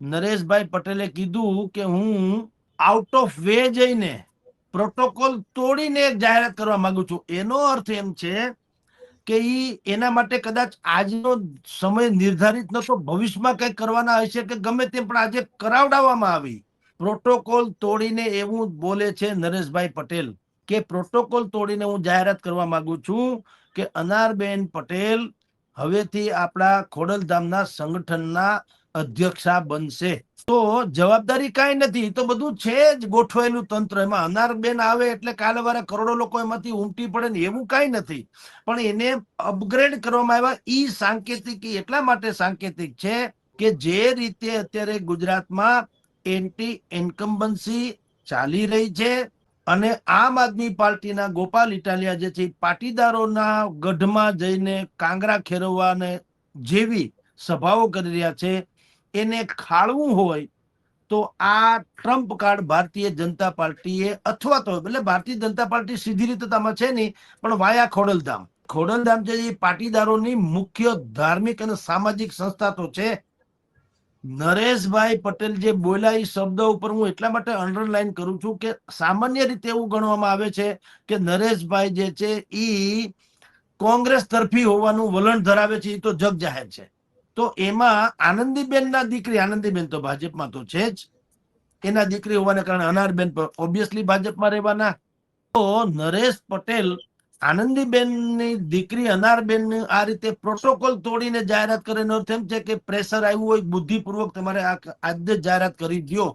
નરેશભાઈ પટેલે કીધું કે હું આઉટ ઓફ વે જઈને પ્રોટોકોલ તોડીને એક જાહેરાત કરવા માંગુ છું. એનો અર્થ એમ છે કે એના માટે કદાચ આજનો સમય નિર્ધારિત નતો, ભવિષ્યમાં કંઈક કરવાના હશે કે ગમે તેમ, પણ આજે કરાવડાવવામાં આવી. પ્રોટોકોલ તોડીને એવું બોલે છે નરેશભાઈ પટેલ કે પ્રોટોકોલ તોડીને હું જાહેરાત કરવા માંગુ છું કે અનારબેન પટેલ હવેથી આપણા ખોડલધામના સંગઠનના અધ્યક્ષા બનશે. તો જવાબદારી કાંઈ નથી, તો બધું છે જ ગોઠવાયેલું તંત્ર. એમાં અનારબેન આવે એટલે કાલે વારે કરોડો લોકો એમાંથી ઉમટી પડે ને એવું કાંઈ નથી. પણ એને અપગ્રેડ કરવામાં આવ્યા. ઈ સાંકેતિક એટલા માટે સાંકેતિક છે કે જે રીતે અત્યારે ગુજરાતમાં એન્ટી ઇન્કમ્બન્સી ચાલી રહી છે અને આમ આદમી પાર્ટીના ગોપાલ ઇટાલિયા જે છે પાટીદારોના ગઢમાં જઈને કાંગરા ખેરવવાને જેવી સભાઓ કરી રહ્યા છે, એને ખાળવું હોય તો આ ટ્રમ્પ કાર્ડ ભારતીય જનતા પાર્ટીએ, અથવા તો એટલે ભારતીય જનતા પાર્ટી સીધી રીતે આમાં છે નહીં, પણ વાયા ખોડલધામ. ખોડલધામ છે એ પાટીદારોની મુખ્ય ધાર્મિક અને સામાજિક સંસ્થા તો છે. નરેશભાઈ પટેલ જે બોલ્યા એ શબ્દ ઉપર હું એટલા માટે અંડરલાઈન કરું છું કે સામાન્ય રીતે એવું ગણવામાં આવે છે કે નરેશભાઈ જે છે એ કોંગ્રેસ તરફી હોવાનું વલણ ધરાવે છે. એ તો જગ જાહેર છે. તો એમાં આનંદીબેન ના દીકરી, આનંદીબેન તો ભાજપમાં તો છે જ, એના દીકરી હોવાને કારણે અનારબેન ઓબ્વિયસલી ભાજપમાં રહેવાના. તો નરેશ પટેલ આનંદીબેનની દીકરી અનારબેન આ રીતે પ્રોટોકોલ તોડીને જાહેરાત કરે, એનો અર્થ એમ છે કે પ્રેશર આવ્યું હોય બુદ્ધિપૂર્વક તમારે આજે જાહેરાત કરી દો.